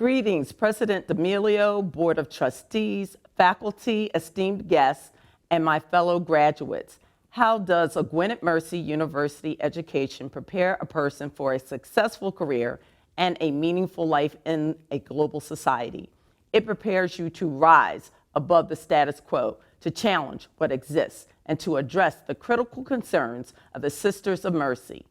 Greetings, President D'Amelio, Board of Trustees, faculty, esteemed guests, and my fellow graduates. How does a Gwynedd Mercy University education prepare a person for a successful career and a meaningful life in a global society? It prepares you to rise above the status quo, to challenge what exists, and to address the critical concerns of the Sisters of Mercy: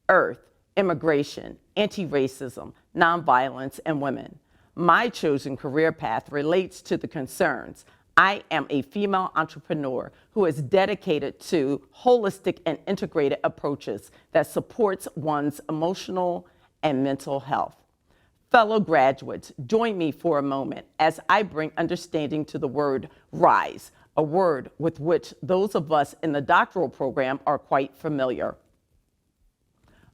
Earth, immigration, anti-racism, nonviolence, and women. My chosen career path relates to the concerns. I am a female entrepreneur who is dedicated to holistic and integrated approaches that supports one's emotional and mental health. Fellow graduates, join me for a moment as I bring understanding to the word rise, a word with which those of us in the doctoral program are quite familiar.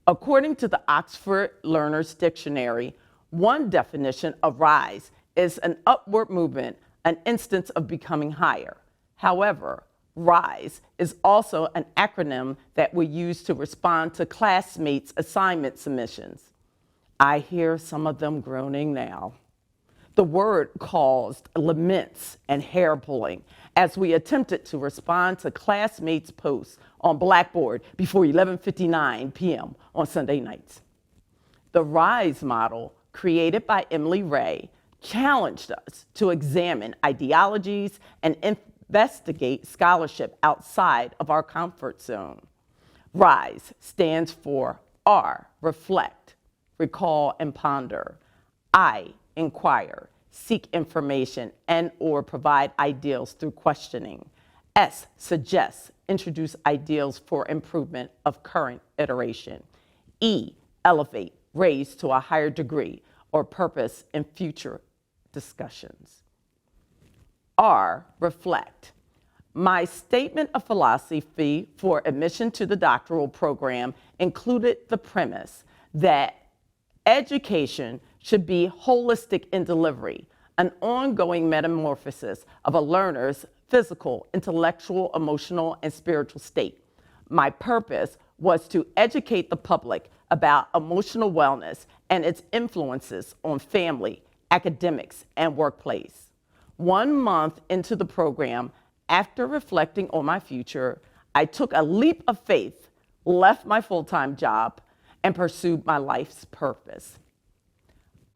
According to the Oxford Learner's Dictionary, one definition of rise is an upward movement, an instance of becoming higher. However, RISE is also an acronym that we use to respond to classmates' assignment submissions. I hear some of them groaning now. The word caused laments and hair pulling as we attempted to respond to classmates' posts on Blackboard before 11:59 p.m. on Sunday nights. The RISE model, created by Emily Ray, challenged us to examine ideologies and investigate scholarship outside of our comfort zone. RISE stands for R, reflect, recall, and ponder. I, inquire, seek information, and/or provide ideals through questioning. S, suggest, introduce ideals for improvement of current iteration. E, elevate, raise to a higher degree or purpose in future discussions. R, reflect. My statement of philosophy for admission to the doctoral program included the premise that education should be holistic in delivery, an ongoing metamorphosis of a learner's physical, intellectual, emotional, and spiritual state. My purpose was to educate the public about emotional wellness and its influences on family, academics, and workplace. 1 month into the program, after reflecting on my future, I took a leap of faith, left my full-time job, and pursued my life's purpose.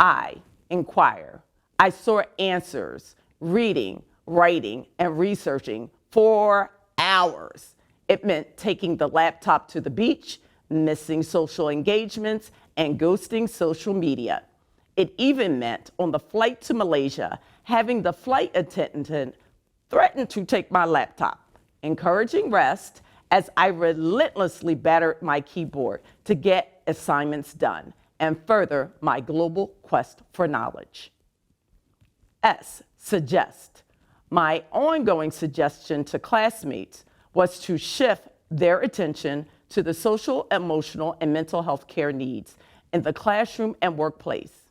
I, inquire. I sought answers, reading, writing, and researching for hours. It meant taking the laptop to the beach, missing social engagements, and ghosting social media. It even meant on the flight to Malaysia, having the flight attendant threaten to take my laptop, encouraging rest as I relentlessly battered my keyboard to get assignments done and further my global quest for knowledge. S, suggest. My ongoing suggestion to classmates was to shift their attention to the social, emotional, and mental health care needs in the classroom and workplace.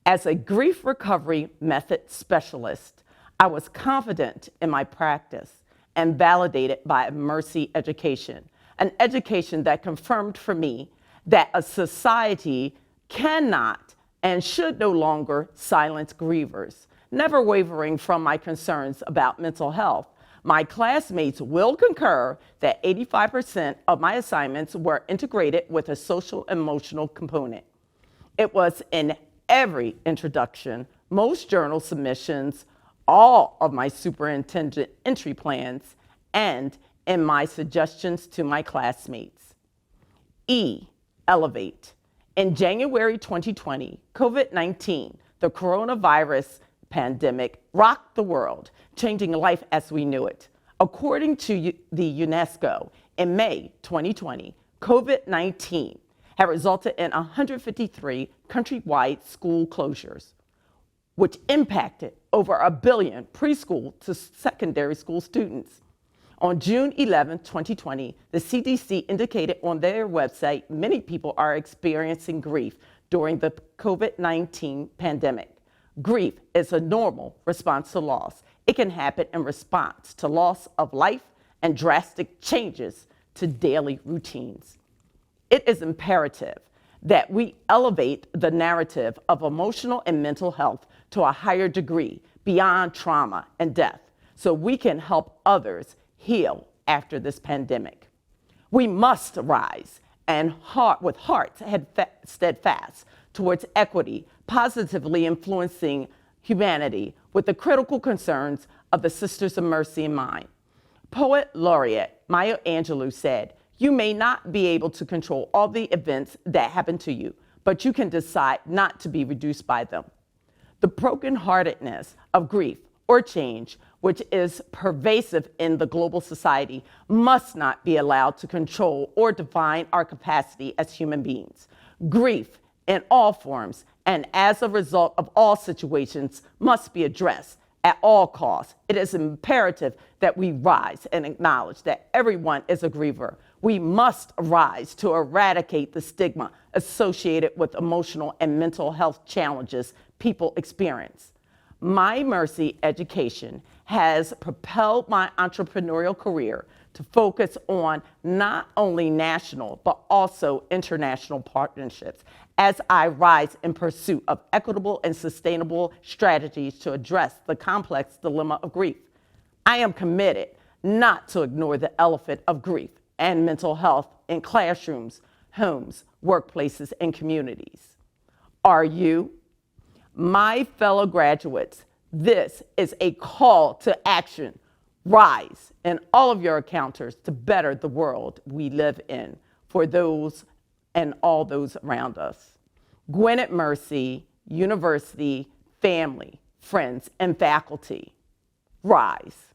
As a grief recovery method specialist, I was confident in my practice and validated by Mercy education, an education that confirmed for me that a society cannot and should no longer silence grievers. Never wavering from my concerns about mental health, my classmates will concur that 85% of my assignments were integrated with a social emotional component. It was in every introduction, most journal submissions, all of my superintendent entry plans, and in my suggestions to my classmates. E, elevate. In January 2020, COVID-19, the coronavirus pandemic, rocked the world, changing life as we knew it. According to the UNESCO, in May 2020, COVID-19 had resulted in 153 countrywide school closures, which impacted over 1 billion preschool to secondary school students. On June 11, 2020, the CDC indicated on their website many people are experiencing grief during the COVID-19 pandemic. Grief is a normal response to loss. It can happen in response to loss of life and drastic changes to daily routines. It is imperative that we elevate the narrative of emotional and mental health to a higher degree beyond trauma and death so we can help others heal after this pandemic. We must rise and with hearts steadfast towards equity, positively influencing humanity with the critical concerns of the Sisters of Mercy in mind. Poet laureate Maya Angelou said, "You may not be able to control all the events that happen to you, but you can decide not to be reduced by them." The brokenheartedness of grief or change, which is pervasive in the global society, must not be allowed to control or define our capacity as human beings. Grief in all forms and as a result of all situations must be addressed at all costs. It is imperative that we rise and acknowledge that everyone is a griever. We must rise to eradicate the stigma associated with emotional and mental health challenges people experience. My Mercy education has propelled my entrepreneurial career to focus on not only national, but also international partnerships as I rise in pursuit of equitable and sustainable strategies to address the complex dilemma of grief. I am committed not to ignore the elephant of grief and mental health in classrooms, homes, workplaces, and communities. Are you? My fellow graduates, this is a call to action. Rise in all of your encounters to better the world we live in for those and all those around us. Gwinnett Mercy University, family, friends, and faculty, rise.